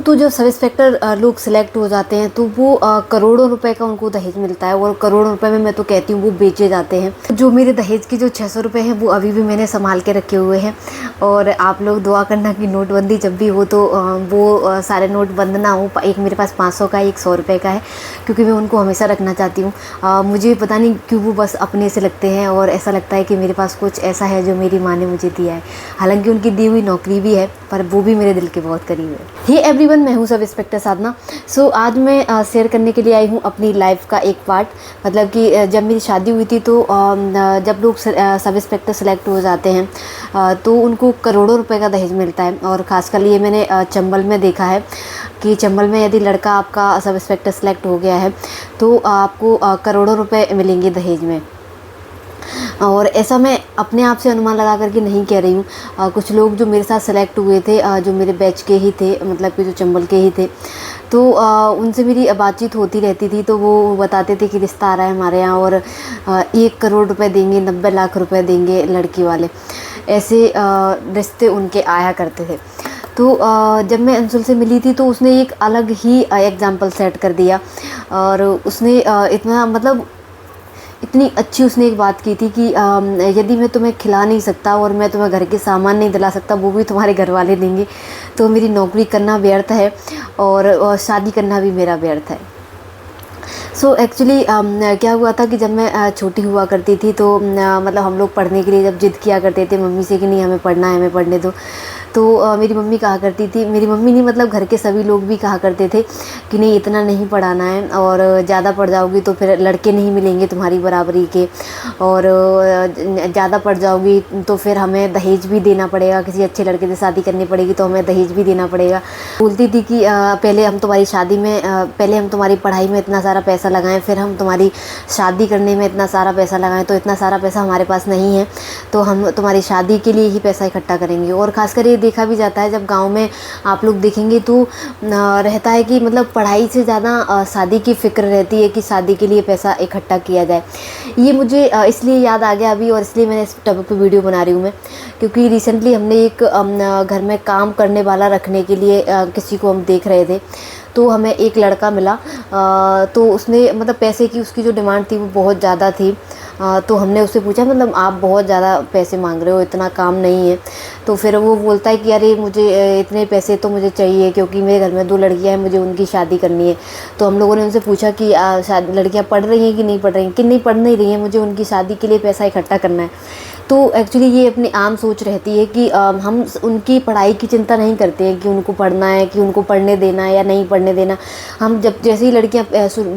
तो जब sub inspector लोग सिलेक्ट हो जाते हैं तो वो करोड़ों रुपए का उनको दहेज मिलता है और करोड़ों रुपए में मैं तो कहती हूँ वो बेचे जाते हैं। जो मेरे दहेज के जो 600 रुपये हैं वो अभी भी मैंने संभाल के रखे हुए हैं। और आप लोग दुआ करना कि नोटबंदी जब भी हो तो वो सारे नोट बंद ना हो। एक मेरे पास 500 का है, एक 100 रुपये का है, क्योंकि मैं उनको हमेशा रखना चाहती हूँ। मुझे पता नहीं क्यों वो बस अपने से लगते हैं और ऐसा लगता है कि मेरे पास कुछ ऐसा है जो मेरी माँ ने मुझे दिया है। हालांकि उनकी दी हुई नौकरी भी है पर वो भी मेरे दिल के बहुत करीब है। हे एवरीवन, मैं हूँ सब इंस्पेक्टर साधना। सो आज मैं शेयर करने के लिए आई हूँ अपनी लाइफ का एक पार्ट। मतलब कि जब मेरी शादी हुई थी तो जब लोग सब इंस्पेक्टर सेलेक्ट हो जाते हैं तो उनको करोड़ों रुपए का दहेज मिलता है। और ख़ासकर ये मैंने चंबल में देखा है कि चंबल में यदि लड़का आपका सब इंस्पेक्टर सेलेक्ट हो गया है तो आपको करोड़ों रुपए मिलेंगे दहेज में। और ऐसा मैं अपने आप से अनुमान लगा करके नहीं कह रही हूँ। कुछ लोग जो मेरे साथ सेलेक्ट हुए थे जो मेरे बैच के ही थे, मतलब कि जो चंबल के ही थे, तो उनसे मेरी बातचीत होती रहती थी। तो वो बताते थे कि रिश्ता आ रहा है हमारे यहाँ और 1 करोड़ रुपए देंगे, 90 लाख रुपए देंगे लड़की वाले। ऐसे रिश्ते उनके आया करते थे। तो जब मैं अंशुल से मिली थी तो उसने एक अलग ही एग्जाम्पल सेट कर दिया। और उसने इतना मतलब इतनी अच्छी उसने एक बात की थी कि यदि मैं तुम्हें खिला नहीं सकता और मैं तुम्हें घर के सामान नहीं दिला सकता, वो भी तुम्हारे घर वाले देंगे, तो मेरी नौकरी करना व्यर्थ है और शादी करना भी मेरा व्यर्थ है। सो एक्चुअली क्या हुआ था कि जब मैं छोटी हुआ करती थी तो मतलब हम लोग पढ़ने के लिए जब जिद किया करते थे मम्मी से कि नहीं हमें पढ़ना है, हमें पढ़ने दो, तो मेरी मम्मी कहा करती थी, मेरी मम्मी नहीं मतलब घर के सभी लोग भी कहा करते थे कि नहीं इतना नहीं पढ़ाना है और ज़्यादा पढ़ जाओगी तो फिर लड़के नहीं मिलेंगे तुम्हारी बराबरी के, और ज़्यादा पढ़ जाओगी तो फिर हमें दहेज भी देना पड़ेगा, किसी अच्छे लड़के से शादी करनी पड़ेगी तो हमें दहेज भी देना पड़ेगा। बोलती थी कि पहले हम तुम्हारी शादी में पहले हम तुम्हारी पढ़ाई में इतना सारा पैसा लगाएं, फिर हम तुम्हारी शादी करने में इतना सारा पैसा लगाएं, तो इतना सारा पैसा हमारे पास नहीं है तो हम तुम्हारी शादी के लिए ही पैसा इकट्ठा करेंगे। और ख़ासकर ये देखा भी जाता है जब गांव में आप लोग देखेंगे तो रहता है कि मतलब पढ़ाई से ज़्यादा शादी की फ़िक्र रहती है कि शादी के लिए पैसा इकट्ठा किया जाए। ये मुझे इसलिए याद आ गया अभी और इसलिए मैंने इस टॉपिक पे वीडियो बना रही हूँ मैं, क्योंकि रिसेंटली हमने एक घर में काम करने वाला रखने के लिए किसी को हम देख रहे थे। तो हमें एक लड़का मिला तो उसने मतलब पैसे की उसकी जो डिमांड थी वो बहुत ज़्यादा थी। तो हमने उससे पूछा मतलब आप बहुत ज़्यादा पैसे मांग रहे हो, इतना काम नहीं है। तो फिर वो बोलता है कि अरे मुझे इतने पैसे तो मुझे चाहिए क्योंकि मेरे घर में 2 लड़कियां हैं, मुझे उनकी शादी करनी है। तो हम लोगों ने उनसे पूछा कि लड़कियां पढ़ रही हैं कि नहीं पढ़ रही हैं, कि नहीं पढ़ नहीं रही हैं, मुझे उनकी शादी के लिए पैसा इकट्ठा करना है। तो एक्चुअली ये अपनी आम सोच रहती है कि हम उनकी पढ़ाई की चिंता नहीं करते हैं कि उनको पढ़ना है, कि उनको पढ़ने देना है या नहीं पढ़ने देना। हम जब जैसे ही लड़कियां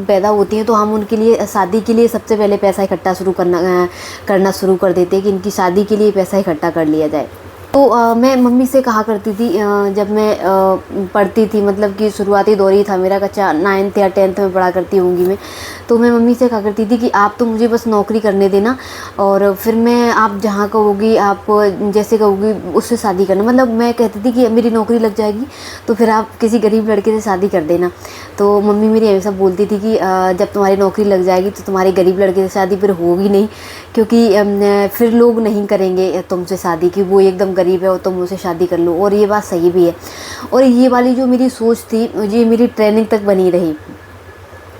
पैदा होती हैं तो हम उनके लिए शादी के लिए सबसे पहले पैसा इकट्ठा करना शुरू कर देते हैं कि इनकी शादी के लिए पैसा इकट्ठा कर लिया जाए। तो मैं मम्मी से कहा करती थी जब मैं पढ़ती थी, मतलब कि शुरुआती दौर ही था मेरा, कक्षा 9th या 10th में पढ़ा करती होंगी मैं। तो मैं मम्मी से कहा करती थी कि आप तो मुझे बस नौकरी करने देना और फिर मैं आप जहाँ कहोगी, आप जैसे कहोगी उससे शादी करना। मतलब मैं कहती थी कि मेरी नौकरी लग जाएगी तो फिर आप किसी गरीब लड़के से शादी कर देना। तो मम्मी मेरी हमेशा बोलती थी कि जब तुम्हारी नौकरी लग जाएगी तो तुम्हारे गरीब लड़के से शादी फिर होगी नहीं, क्योंकि फिर लोग नहीं करेंगे तुमसे शादी कि वो एकदम गरीब है और तुम मुझसे शादी कर लो। और ये बात सही भी है। और ये वाली जो मेरी सोच थी ये मेरी ट्रेनिंग तक बनी रही।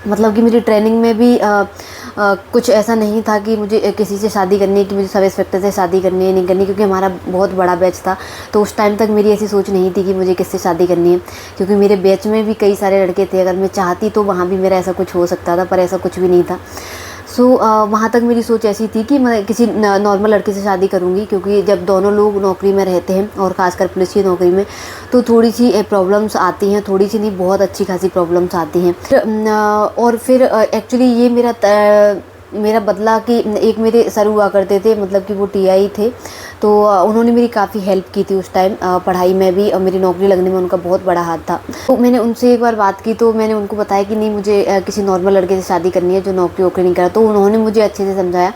मतलब कि मेरी ट्रेनिंग में भी कुछ ऐसा नहीं था कि मुझे किसी से शादी करनी है, कि मुझे सब इंस्पेक्टर से शादी करनी है नहीं करनी, क्योंकि हमारा बहुत बड़ा बैच था। तो उस टाइम तक मेरी ऐसी सोच नहीं थी कि मुझे किससे शादी करनी है, क्योंकि मेरे बैच में भी कई सारे लड़के थे। अगर मैं चाहती तो वहाँ भी मेरा ऐसा कुछ हो सकता था, पर ऐसा कुछ भी नहीं था। सो वहाँ तक मेरी सोच ऐसी थी कि मैं किसी नॉर्मल लड़के से शादी करूँगी, क्योंकि जब दोनों लोग नौकरी में रहते हैं और ख़ासकर पुलिस की नौकरी में तो थोड़ी सी प्रॉब्लम्स आती हैं, थोड़ी सी नहीं बहुत अच्छी खासी प्रॉब्लम्स आती हैं। और फिर एक्चुअली ये मेरा बदला कि एक मेरे सर हुआ करते थे, मतलब कि वो टीआई थे, तो उन्होंने मेरी काफ़ी हेल्प की थी उस टाइम पढ़ाई में भी, और मेरी नौकरी लगने में उनका बहुत बड़ा हाथ था। तो मैंने उनसे एक बार बात की तो मैंने उनको बताया कि नहीं मुझे किसी नॉर्मल लड़के से शादी करनी है जो नौकरी वोकरी नहीं करा। तो उन्होंने मुझे अच्छे से समझाया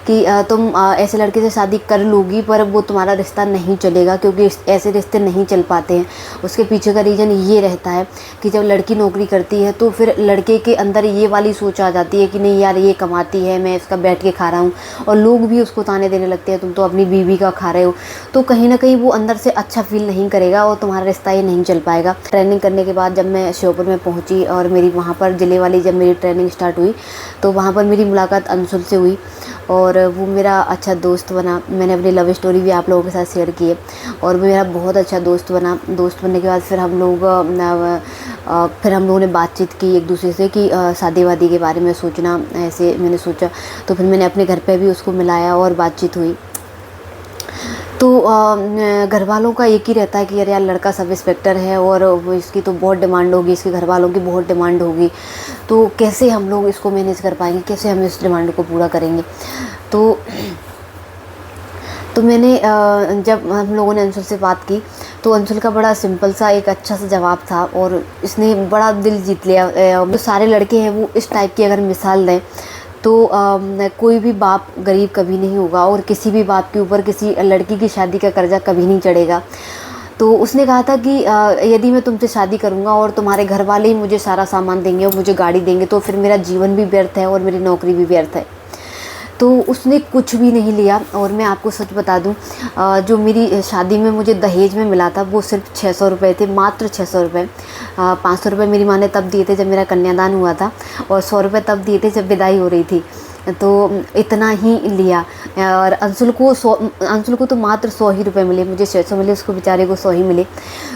कि तुम ऐसे लड़के से शादी कर लोगी पर वो तुम्हारा रिश्ता नहीं चलेगा, क्योंकि ऐसे रिश्ते नहीं चल पाते हैं। उसके पीछे का रीज़न ये रहता है कि जब लड़की नौकरी करती है तो फिर लड़के के अंदर ये वाली सोच आ जाती है कि नहीं यार ये कमाती है, मैं इसका बैठ के खा रहा हूँ, और लोग भी उसको ताने देने लगते हैं तुम तो अपनी बीवी का का खा रहे हो, तो कहीं ना कहीं वो अंदर से अच्छा फील नहीं करेगा और तुम्हारा रिश्ता ये नहीं चल पाएगा। ट्रेनिंग करने के बाद जब मैं श्योपुर में पहुंची और मेरी वहाँ पर ज़िले वाली जब मेरी ट्रेनिंग स्टार्ट हुई, तो वहाँ पर मेरी मुलाकात अंशुल से हुई और वो मेरा अच्छा दोस्त बना। मैंने अपनी लव स्टोरी भी आप लोगों के साथ शेयर की है और वो मेरा बहुत अच्छा दोस्त बना। दोस्त बनने के बाद फिर हम लोगों ने बातचीत की एक दूसरे से कि शादी वादी के बारे में सोचना, ऐसे मैंने सोचा। तो फिर मैंने अपने घर पे भी उसको मिलाया और बातचीत हुई। तो घर वालों का एक ही रहता है कि यार लड़का सब इंस्पेक्टर है और वो इसकी तो बहुत डिमांड होगी, इसके घर वालों की बहुत डिमांड होगी, तो कैसे हम लोग इसको मैनेज कर पाएंगे, कैसे हम इस डिमांड को पूरा करेंगे। तो मैंने जब हम लोगों ने अंशुल से बात की तो अंशुल का बड़ा सिंपल सा एक अच्छा सा जवाब था और इसने बड़ा दिल जीत लिया। जो सारे लड़के हैं वो इस टाइप की अगर मिसाल दें तो कोई भी बाप गरीब कभी नहीं होगा और किसी भी बाप के ऊपर किसी लड़की की शादी का कर्जा कभी नहीं चढ़ेगा। तो उसने कहा था कि यदि मैं तुमसे शादी करूँगा और तुम्हारे घर वाले ही मुझे सारा सामान देंगे और मुझे गाड़ी देंगे तो फिर मेरा जीवन भी व्यर्थ है और मेरी नौकरी भी व्यर्थ है। तो उसने कुछ भी नहीं लिया और मैं आपको सच बता दूं, जो मेरी शादी में मुझे दहेज में मिला था वो सिर्फ 600 रुपये थे, मात्र 600 रुपये। 500 रुपये मेरी माँ ने तब दिए थे जब मेरा कन्यादान हुआ था और 100 रुपये तब दिए थे जब विदाई हो रही थी। तो इतना ही लिया और अंशुल को तो मात्र 100 ही रुपये मिले, मुझे 600 मिले, उसको बेचारे को 100 ही मिले।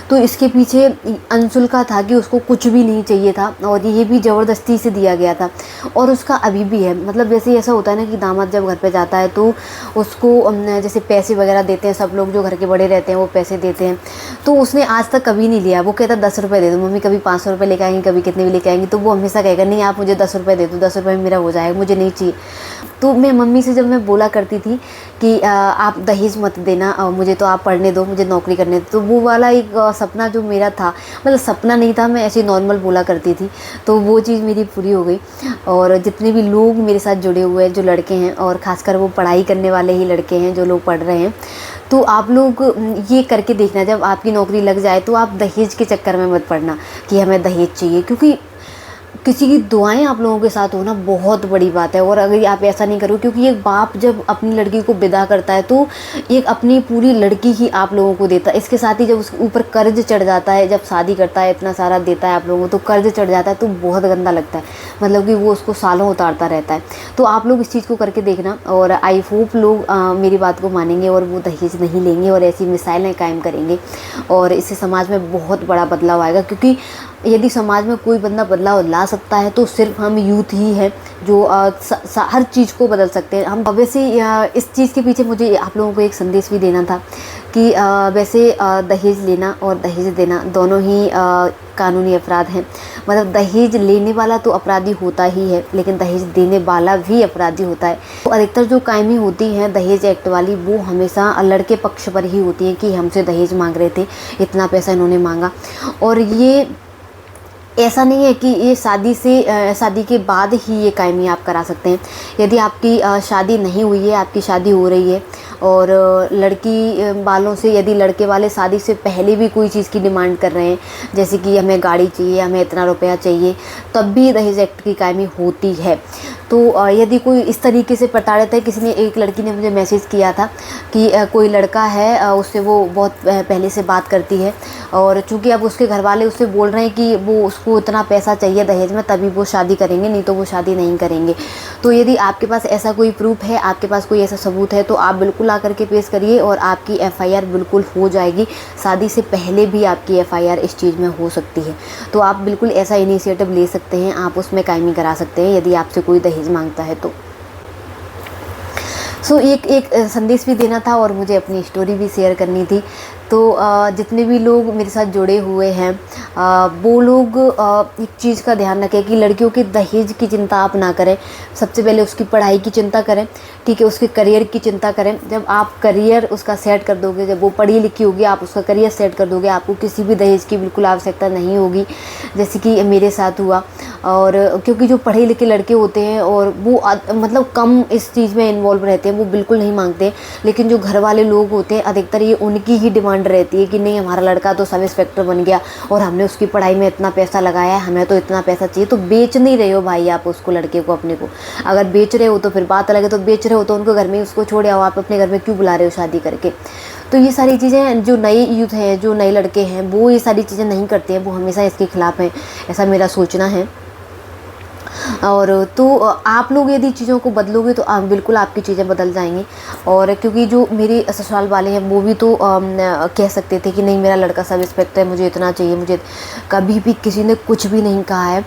तो इसके पीछे अंशुल का था कि उसको कुछ भी नहीं चाहिए था और ये भी ज़बरदस्ती से दिया गया था और उसका अभी भी है। मतलब जैसे ऐसा होता है ना कि दामाद जब घर पे जाता है तो उसको जैसे पैसे वगैरह देते हैं, सब लोग जो घर के बड़े रहते हैं वो पैसे देते हैं, तो उसने आज तक कभी नहीं लिया। वो कहता 10 रुपये दे दो मम्मी, कभी 500 रुपये लेके आएंगी, कभी कितने भी लेके आएंगी, तो वो हमेशा कहेगा नहीं आप मुझे 10 रुपये दे दो, 10 रुपये में मेरा हो जाएगा, मुझे नहीं चाहिए। तो मैं मम्मी से जब मैं बोला करती थी कि आप दहेज मत देना, मुझे तो आप पढ़ने दो, मुझे नौकरी करने दो, तो वो वाला एक सपना जो मेरा था, मतलब सपना नहीं था, मैं ऐसे नॉर्मल बोला करती थी, तो वो चीज़ मेरी पूरी हो गई। और जितने भी लोग मेरे साथ जुड़े हुए हैं जो लड़के हैं और ख़ासकर वो पढ़ाई करने वाले ही लड़के हैं जो लोग पढ़ रहे हैं, तो आप लोग ये करके देखना, जब आपकी नौकरी लग जाए तो आप दहेज के चक्कर में मत पड़ना कि हमें दहेज चाहिए, क्योंकि किसी की दुआएं आप लोगों के साथ होना बहुत बड़ी बात है। और अगर आप ऐसा नहीं करो, क्योंकि एक बाप जब अपनी लड़की को विदा करता है तो एक अपनी पूरी लड़की ही आप लोगों को देता है। इसके साथ ही जब उसके ऊपर कर्ज चढ़ जाता है, जब शादी करता है इतना सारा देता है आप लोगों को, तो कर्ज चढ़ जाता है तो बहुत गंदा लगता है, मतलब कि वो उसको सालों उतारता रहता है। तो आप लोग इस चीज़ को करके देखना और आई होप लोग मेरी बात को मानेंगे और वो दहेज नहीं लेंगे और ऐसी मिसाइलें कायम करेंगे और इससे समाज में बहुत बड़ा बदलाव आएगा। क्योंकि यदि समाज में कोई बंदा बदलाव ला सकता है तो सिर्फ हम यूथ ही है जो हर चीज़ को बदल सकते हैं। हम वैसे इस चीज़ के पीछे मुझे आप लोगों को एक संदेश भी देना था कि वैसे दहेज लेना और दहेज देना दोनों ही कानूनी अपराध हैं। मतलब दहेज लेने वाला तो अपराधी होता ही है, लेकिन दहेज देने वाला भी अपराधी होता है। तो अधिकतर जो कायमी होती हैं दहेज एक्ट वाली, वो हमेशा लड़के पक्ष पर ही होती हैं कि हमसे दहेज मांग रहे थे, इतना पैसा इन्होंने मांगा। और ये ऐसा नहीं है कि ये शादी के बाद ही ये कायमी आप करा सकते हैं। यदि आपकी शादी नहीं हुई है, आपकी शादी हो रही है और लड़की वालों से यदि लड़के वाले शादी से पहले भी कोई चीज़ की डिमांड कर रहे हैं, जैसे कि हमें गाड़ी चाहिए, हमें इतना रुपया चाहिए, तब भी दहेज एक्ट की कायमी होती है। तो यदि कोई इस तरीके से प्रताड़ित है, किसी ने, एक लड़की ने मुझे मैसेज किया था कि कोई लड़का है, उससे वो बहुत पहले से बात करती है और चूँकि अब उसके घर वाले उससे बोल रहे हैं कि वो उसको इतना पैसा चाहिए दहेज में तभी वो शादी करेंगे, नहीं तो वो शादी नहीं करेंगे। तो यदि आपके पास ऐसा कोई प्रूफ है, आपके पास कोई ऐसा सबूत है, तो आप बिल्कुल आकर के पेश करिए और आपकी एफआईआर बिल्कुल हो जाएगी। शादी से पहले भी आपकी एफआईआर इस चीज़ में हो सकती है। तो आप बिल्कुल ऐसा इनिशिएटिव ले सकते हैं, आप उसमें कायमी करा सकते हैं यदि आपसे कोई दहेज मांगता है तो। सो एक संदेश भी देना था और मुझे अपनी स्टोरी भी शेयर करनी थी। तो जितने भी लोग मेरे साथ जुड़े हुए हैं वो लोग एक चीज़ का ध्यान रखें कि लड़कियों के दहेज की चिंता आप ना करें। सबसे पहले उसकी पढ़ाई की चिंता करें, ठीक है, उसके करियर की चिंता करें। जब आप करियर उसका सेट कर दोगे, जब वो पढ़ी लिखी होगी, आप उसका करियर सेट कर दोगे, आपको किसी भी दहेज की बिल्कुल आवश्यकता नहीं होगी, जैसे कि मेरे साथ हुआ। और क्योंकि जो पढ़े लिखे लड़के होते हैं और वो मतलब कम इस चीज़ में इन्वॉल्व रहते हैं, वो बिल्कुल नहीं मांगते। लेकिन जो घर वाले लोग होते हैं अधिकतर ये उनकी ही डिमांड रहती है कि नहीं, हमारा लड़का तो सब इंस्पेक्टर बन गया और हमने उसकी पढ़ाई में इतना पैसा लगाया है, हमें तो इतना पैसा चाहिए। तो बेच नहीं रहे हो भाई आप उसको, लड़के को अपने को। अगर बेच रहे हो तो फिर बात अलग है, तो बेच रहे हो तो उनको घर में उसको छोड़ आओ, आप अपने घर में क्यों बुला रहे हो शादी करके। तो ये सारी चीज़ें जो नए यूथ हैं, जो नए लड़के हैं, वो ये सारी चीज़ें नहीं करते हैं, वो हमेशा इसके खिलाफ़ हैं, ऐसा मेरा सोचना है। और तो आप लोग यदि चीज़ों को बदलोगे तो आप बिल्कुल आपकी चीज़ें बदल जाएंगी। और क्योंकि जो मेरे ससुराल वाले हैं वो भी तो कह सकते थे कि नहीं, मेरा लड़का सब इंस्पेक्टर है, मुझे इतना चाहिए, मुझे कभी भी किसी ने कुछ भी नहीं कहा है।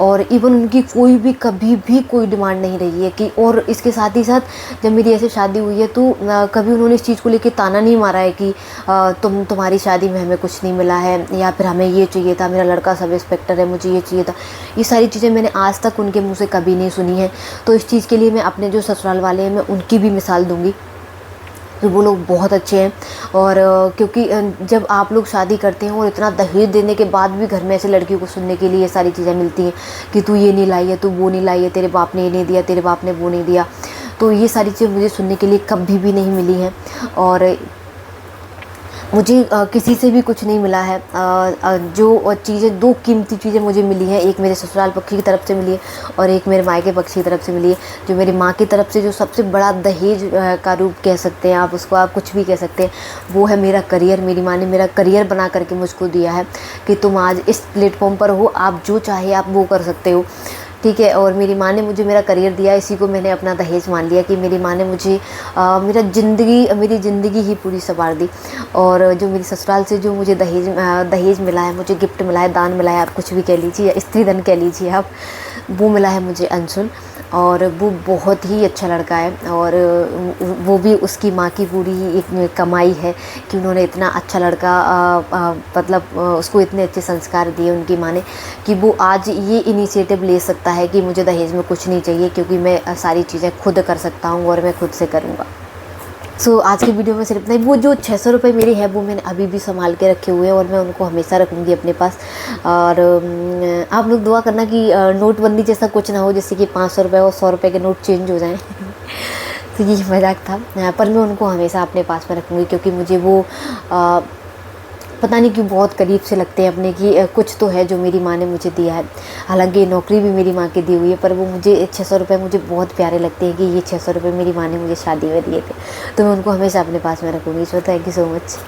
और इवन उनकी कोई भी कभी भी कोई डिमांड नहीं रही है कि, और इसके साथ ही साथ जब मेरी ऐसे शादी हुई है तो कभी उन्होंने इस चीज़ को लेकर ताना नहीं मारा है कि तुम्हारी शादी में हमें कुछ नहीं मिला है, या फिर हमें ये चाहिए था, मेरा लड़का सब इंस्पेक्टर है, मुझे ये चाहिए था। ये सारी चीज़ें मैंने आज तक उनके मुंह से कभी नहीं सुनी है। तो इस चीज़ के लिए मैं अपने जो ससुराल वाले हैं मैं उनकी भी मिसाल दूंगी कि वो लोग बहुत अच्छे हैं। और क्योंकि जब आप लोग शादी करते हैं और इतना दहेज देने के बाद भी घर में ऐसे लड़कियों को सुनने के लिए ये सारी चीज़ें मिलती हैं कि तू ये नहीं लाई है, तू वो नहीं लाई है, तेरे बाप ने ये नहीं दिया, तेरे बाप ने वो नहीं दिया। तो ये सारी चीज़ें मुझे सुनने के लिए कभी भी नहीं मिली हैं। और मुझे किसी से भी कुछ नहीं मिला है। जो चीज़ें, दो कीमती चीज़ें मुझे मिली हैं, एक मेरे ससुराल पक्ष की तरफ से मिली है और एक मेरे मायके पक्ष की तरफ से मिली है। जो मेरी माँ की तरफ से जो सबसे बड़ा दहेज का रूप कह सकते हैं आप उसको, आप कुछ भी कह सकते हैं, वो है मेरा करियर। मेरी माँ ने मेरा करियर बना करके मुझको दिया है कि तुम आज इस प्लेटफॉर्म पर हो, आप जो चाहे आप वो कर सकते हो, ठीक है। और मेरी माँ ने मुझे मेरा करियर दिया, इसी को मैंने अपना दहेज मान लिया कि मेरी माँ ने मुझे मेरी ज़िंदगी ही पूरी संवार दी। और जो मेरी ससुराल से जो मुझे दहेज मिला है, मुझे गिफ्ट मिला है, दान मिला है, आप कुछ भी कह लीजिए, या स्त्री धन कह लीजिए आप, वो मिला है मुझे अंशुल। और वो बहुत ही अच्छा लड़का है। और वो भी उसकी माँ की पूरी एक कमाई है कि उन्होंने इतना अच्छा लड़का मतलब उसको इतने अच्छे संस्कार दिए उनकी माँ ने कि वो आज ये इनिशिएटिव ले सकता है कि मुझे दहेज में कुछ नहीं चाहिए, क्योंकि मैं सारी चीज़ें खुद कर सकता हूँ और मैं खुद से करूँगा। सो आज की वीडियो में सिर्फ इतना ही। वो जो 600 रुपये मेरे हैं वो मैंने अभी भी संभाल के रखे हुए हैं और मैं उनको हमेशा रखूँगी अपने पास। और आप लोग दुआ करना कि नोटबंदी जैसा कुछ ना हो, जैसे कि 500 रुपये और 100 रुपये के नोट चेंज हो जाएं। तो ये मजाक था, पर मैं उनको हमेशा अपने पास में रखूँगी क्योंकि मुझे वो पता नहीं क्यों बहुत करीब से लगते हैं अपने की। कुछ तो है जो मेरी माँ ने मुझे दिया है, हालांकि नौकरी भी मेरी माँ की दी हुई है, पर वो मुझे 600 रुपये मुझे बहुत प्यारे लगते हैं कि ये 600 रुपये मेरी माँ ने मुझे शादी में दिए थे। तो मैं उनको हमेशा अपने पास में रखूँगी। So thank you so much.